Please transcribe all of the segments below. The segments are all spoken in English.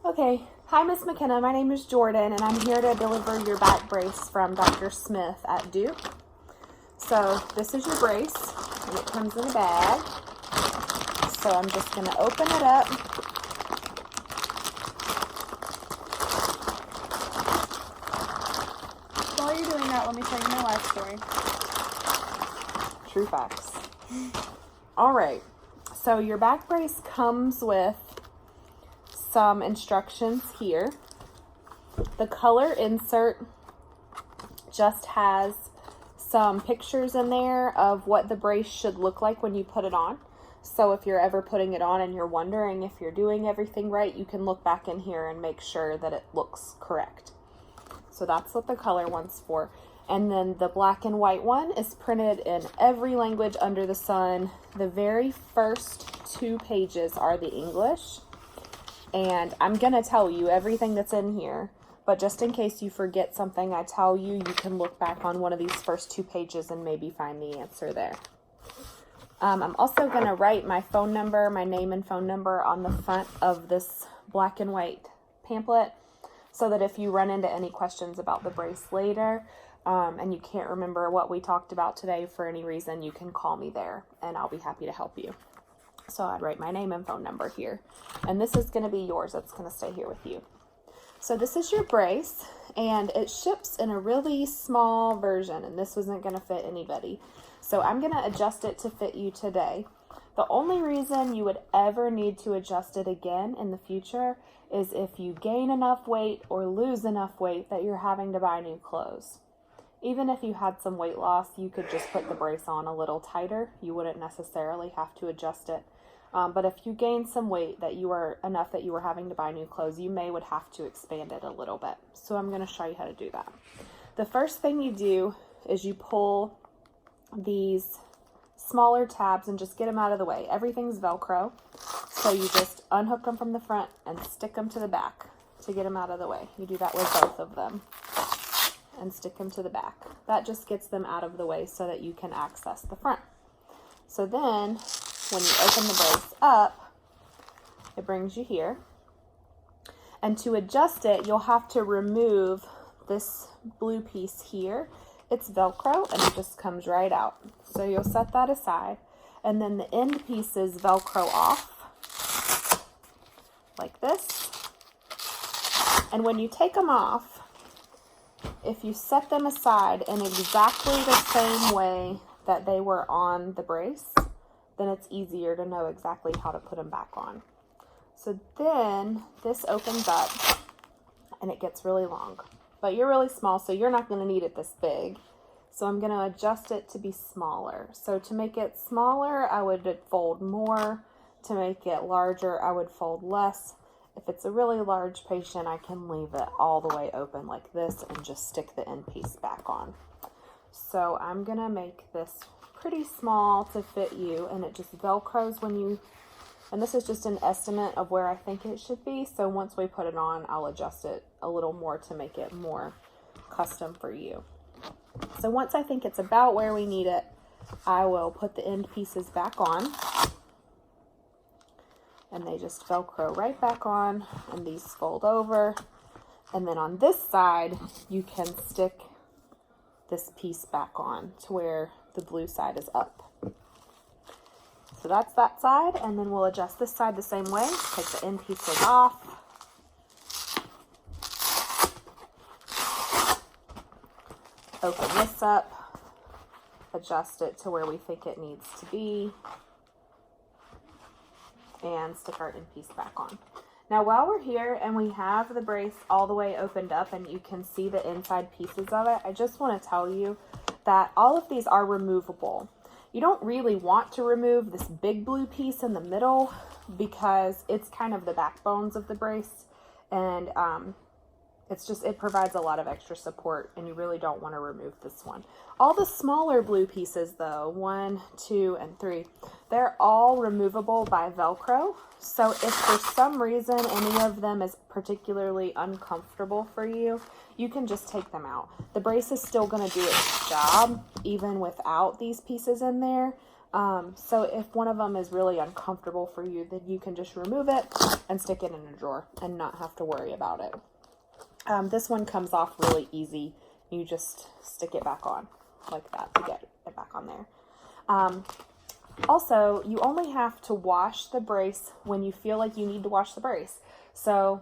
Okay, hi Miss McKenna, my name is Jordan and I'm here to deliver your back brace from Dr. Smith at Duke. So this is your brace and it comes in a bag. So I'm just going to open it up. While you're doing that, let me tell you my life story. True facts. Alright, so your back brace comes with some instructions here. The color insert just has some pictures in there of what the brace should look like when you put it on. So if you're ever putting it on and you're wondering if you're doing everything right, you can look back in here and make sure that it looks correct. So that's what the color one's for. And then the black and white one is printed in every language under the sun. The very first 2 pages are the English. And I'm going to tell you everything that's in here. But just in case you forget something I tell you, you can look back on one of these first 2 pages and maybe find the answer there. I'm also going to write my phone number, my name and phone number on the front of this black and white pamphlet, so that if you run into any questions about the brace later, and you can't remember what we talked about today for any reason, you can call me there and I'll be happy to help you. So I'd write my name and phone number here. And this is going to be yours. It's going to stay here with you. So this is your brace, and it ships in a really small version, and this wasn't going to fit anybody. So I'm going to adjust it to fit you today. The only reason you would ever need to adjust it again in the future is if you gain enough weight or lose enough weight that you're having to buy new clothes. Even if you had some weight loss, you could just put the brace on a little tighter. You wouldn't necessarily have to adjust it. But if you gain some weight that you were enough that you were having to buy new clothes, you would have to expand it a little bit. So I'm going to show you how to do that. The first thing you do is you pull these smaller tabs and just get them out of the way. Everything's Velcro. So you just unhook them from the front and stick them to the back to get them out of the way. You do that with both of them and stick them to the back. That just gets them out of the way so that you can access the front. So then when you open the brace up, it brings you here. And to adjust it, you'll have to remove this blue piece here. It's Velcro and it just comes right out. So you'll set that aside. And then the end pieces Velcro off like this. And when you take them off, if you set them aside in exactly the same way that they were on the brace, then it's easier to know exactly how to put them back on. So then this opens up and it gets really long. But you're really small, so you're not going to need it this big. So I'm going to adjust it to be smaller. So to make it smaller, I would fold more. To make it larger, I would fold less. If it's a really large patient, I can leave it all the way open like this and just stick the end piece back on. So I'm going to make this pretty small to fit you, and it just Velcros when you, and this is just an estimate of where I think it should be. So once we put it on, I'll adjust it a little more to make it more custom for you. So once I think it's about where we need it, I will put the end pieces back on. And they just Velcro right back on, and these fold over. And then on this side, you can stick this piece back on to where the blue side is up. So that's that side, and then we'll adjust this side the same way. Take the end pieces off. Open this up, adjust it to where we think it needs to be, and stick our end piece back on. Now while we're here and we have the brace all the way opened up and you can see the inside pieces of it, I just want to tell you that all of these are removable. You don't really want to remove this big blue piece in the middle because it's kind of the backbones of the brace, and it provides a lot of extra support, and you really don't want to remove this one. All the smaller blue pieces though, 1, 2, and 3, they're all removable by Velcro. So if for some reason any of them is particularly uncomfortable for you, you can just take them out. The brace is still going to do its job even without these pieces in there, So if one of them is really uncomfortable for you, then you can just remove it and stick it in a drawer and not have to worry about it. This one comes off really easy. You just stick it back on like that to get it back on there. Also, you only have to wash the brace when you feel like you need to wash the brace. So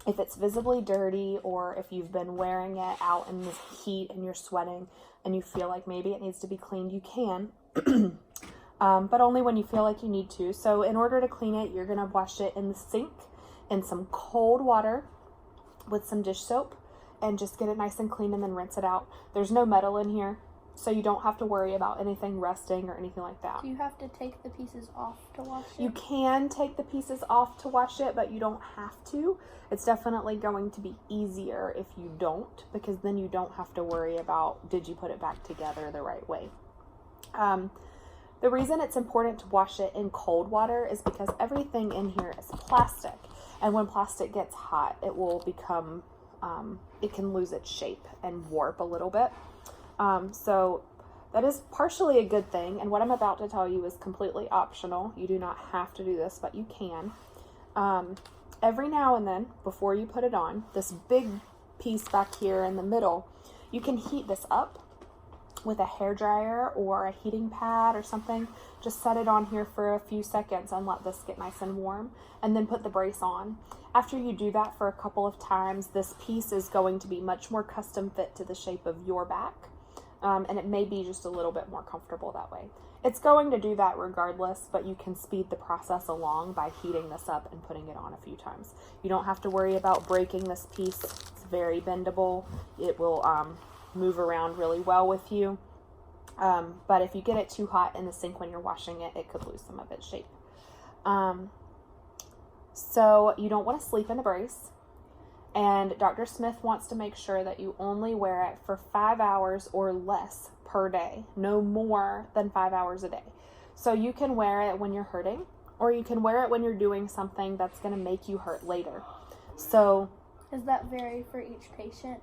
if it's visibly dirty, or if you've been wearing it out in the heat and you're sweating and you feel like maybe it needs to be cleaned, you can. But only when you feel like you need to. So in order to clean it, you're going to wash it in the sink in some cold water with some dish soap and just get it nice and clean and then rinse it out. There's no metal in here, so you don't have to worry about anything rusting or anything like that. Do you have to take the pieces off to wash it? You can take the pieces off to wash it, but you don't have to. It's definitely going to be easier if you don't, because then you don't have to worry about, did you put it back together the right way? The reason it's important to wash it in cold water is because everything in here is plastic. And when plastic gets hot, it will become, it can lose its shape and warp a little bit. So that is partially a good thing. And what I'm about to tell you is completely optional. You do not have to do this, but you can. Every now and then, before you put it on, this big piece back here in the middle, you can heat this up with a hairdryer or a heating pad or something. Just set it on here for a few seconds and let this get nice and warm, and then put the brace on. After you do that for a couple of times, this piece is going to be much more custom fit to the shape of your back, and it may be just a little bit more comfortable that way. It's going to do that regardless, but you can speed the process along by heating this up and putting it on a few times. You don't have to worry about breaking this piece. It's very bendable. It will move around really well with you. But if you get it too hot in the sink when you're washing it, it could lose some of its shape. So you don't want to sleep in the brace. And Dr. Smith wants to make sure that you only wear it for 5 hours or less per day, no more than 5 hours a day. So you can wear it when you're hurting, or you can wear it when you're doing something that's going to make you hurt later. So does that vary for each patient?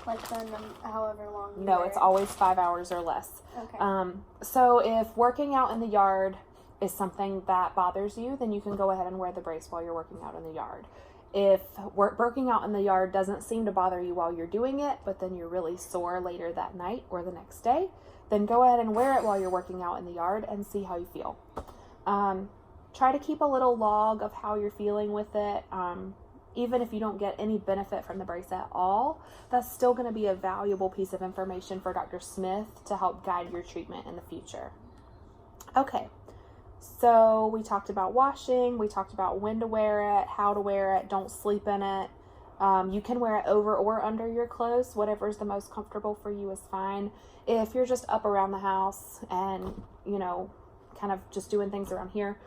Like then however long you no, wear it's it? always 5 hours or less. Okay. So if working out in the yard is something that bothers you, then you can go ahead and wear the brace while you're working out in the yard. If working out in the yard doesn't seem to bother you while you're doing it, but then you're really sore later that night or the next day, then go ahead and wear it while you're working out in the yard and see how you feel. Try to keep a little log of how you're feeling with it. Even if you don't get any benefit from the brace at all, that's still going to be a valuable piece of information for Dr. Smith to help guide your treatment in the future. Okay, so we talked about washing, we talked about when to wear it, how to wear it, don't sleep in it. You can wear it over or under your clothes. Whatever is the most comfortable for you is fine. If you're just up around the house and, you know, kind of just doing things around here,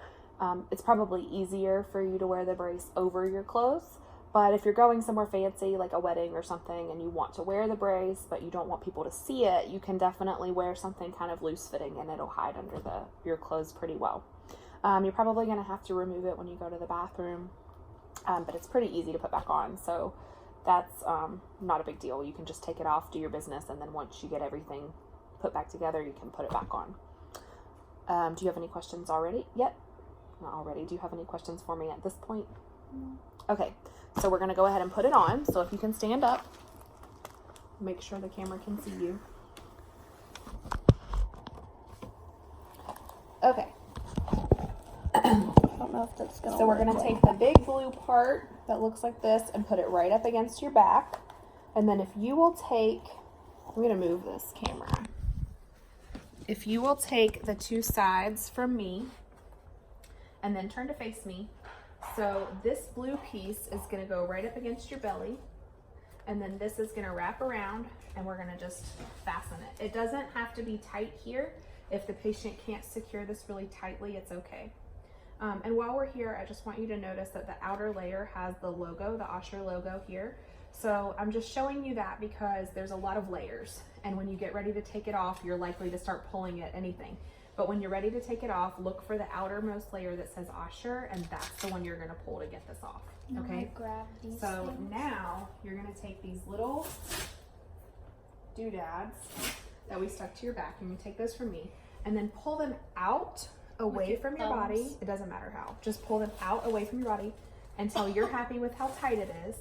it's probably easier for you to wear the brace over your clothes. But if you're going somewhere fancy, like a wedding or something, and you want to wear the brace, but you don't want people to see it, you can definitely wear something kind of loose fitting and it'll hide under your clothes pretty well. You're probably going to have to remove it when you go to the bathroom, but it's pretty easy to put back on. So that's not a big deal. You can just take it off, do your business, and then once you get everything put back together, you can put it back on. Do you have any questions already? Yet? Not already. Do you have any questions for me at this point? Okay, so we're going to go ahead and put it on. So if you can stand up, make sure the camera can see you. Okay. I don't know if that's going to So we're going to take the big blue part that looks like this and put it right up against your back. And then if you will take, I'm going to move this camera. If you will take the two sides from me and then turn to face me. So this blue piece is going to go right up against your belly. And then this is going to wrap around and we're going to just fasten it. It doesn't have to be tight here. If the patient can't secure this really tightly, it's okay. And while we're here, I just want you to notice that the outer layer has the logo, the Osher logo here. So I'm just showing you that because there's a lot of layers. And when you get ready to take it off, you're likely to start pulling at anything. But when you're ready to take it off, look for the outermost layer that says Osher, and that's the one you're gonna pull to get this off, okay? Grab these So things. now you're gonna take these little doodads that we stuck to your back, and you take those from me, and then pull them out away your from your body. thumbs? It doesn't matter how. Just pull them out away from your body until you're happy with how tight it is.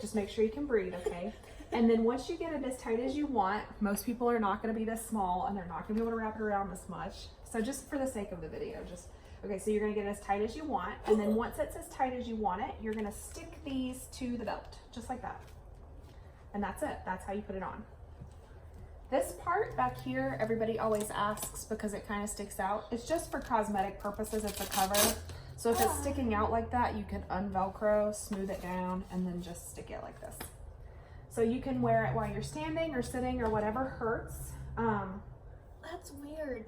Just make sure you can breathe, okay? And then once you get it as tight as you want, most people are not going to be this small and they're not going to be able to wrap it around this much. So just for the sake of the video, okay, so you're going to get it as tight as you want. And then once it's as tight as you want it, you're going to stick these to the belt, just like that. And that's it. That's how you put it on. This part back here, everybody always asks because it kind of sticks out. It's just for cosmetic purposes. It's a cover. So if it's sticking out like that, you can unvelcro, smooth it down, and then just stick it like this. So you can wear it while you're standing or sitting or whatever hurts. That's weird.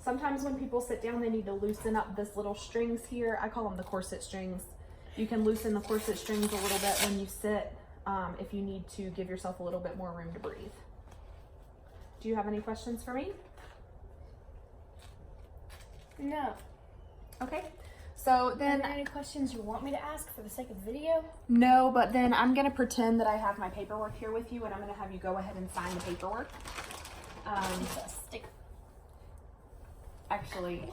Sometimes when people sit down, they need to loosen up this little strings here. I call them the corset strings. You can loosen the corset strings a little bit when you sit if you need to give yourself a little bit more room to breathe. Do you have any questions for me? No. Okay. So Are then, there any questions you want me to ask for the sake of the video? no, but then I'm going to pretend that I have my paperwork here with you and I'm going to have you go ahead and sign the paperwork. It's a sticker. Actually,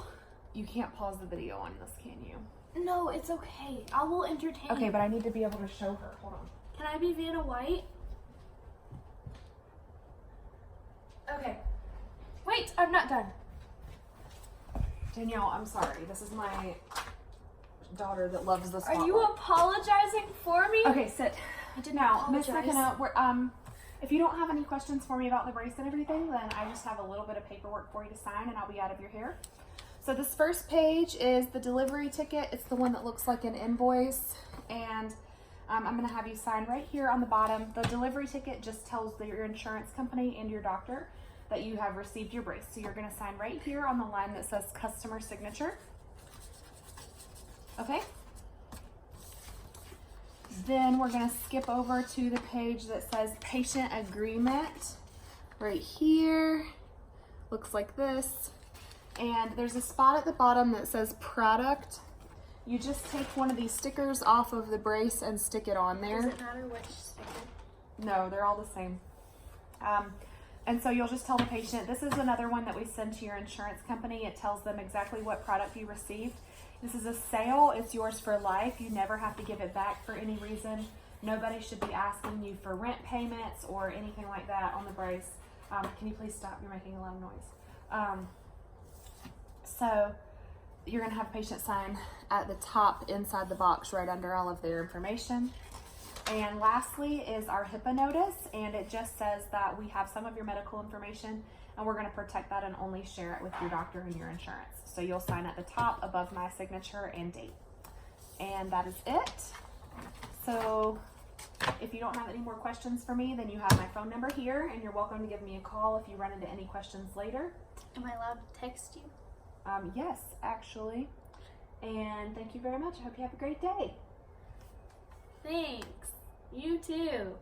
you can't pause the video on this, can you? No, it's okay. I will entertain. Okay, but I need to be able to show her. Hold on. Can I be Vanna White? Okay. Wait, I'm not done. Danielle, I'm sorry. This is my daughter that loves the spotlight. Are you apologizing for me? Okay, sit. I didn't Now, Miss apologize. McKenna, if you don't have any questions for me about the brace and everything, then I just have a little bit of paperwork for you to sign and I'll be out of your hair. So this first page is the delivery ticket. It's the one that looks like an invoice. And I'm going to have you sign right here on the bottom. The delivery ticket just tells your insurance company and your doctor that you have received your brace. So you're going to sign right here on the line that says customer signature. Okay. Then we're going to skip over to the page that says patient agreement right here. Looks like this. And there's a spot at the bottom that says product. You just take one of these stickers off of the brace and stick it on there. Does it matter which sticker? No, they're all the same. And so you'll just tell the patient, this is another one that we send to your insurance company. It tells them exactly what product you received. This is a sale. It's yours for life. You never have to give it back for any reason. Nobody should be asking you for rent payments or anything like that on the brace. Can you please stop? You're making a lot of noise. So you're going to have a patient sign at the top inside the box right under all of their information. And lastly is our HIPAA notice, and it just says that we have some of your medical information and we're going to protect that and only share it with your doctor and your insurance. So you'll sign at the top above my signature and date. And that is it. So if you don't have any more questions for me, then you have my phone number here and you're welcome to give me a call if you run into any questions later. Am I allowed to text you? Yes, actually. And thank you very much. I hope you have a great day. Thanks. You too.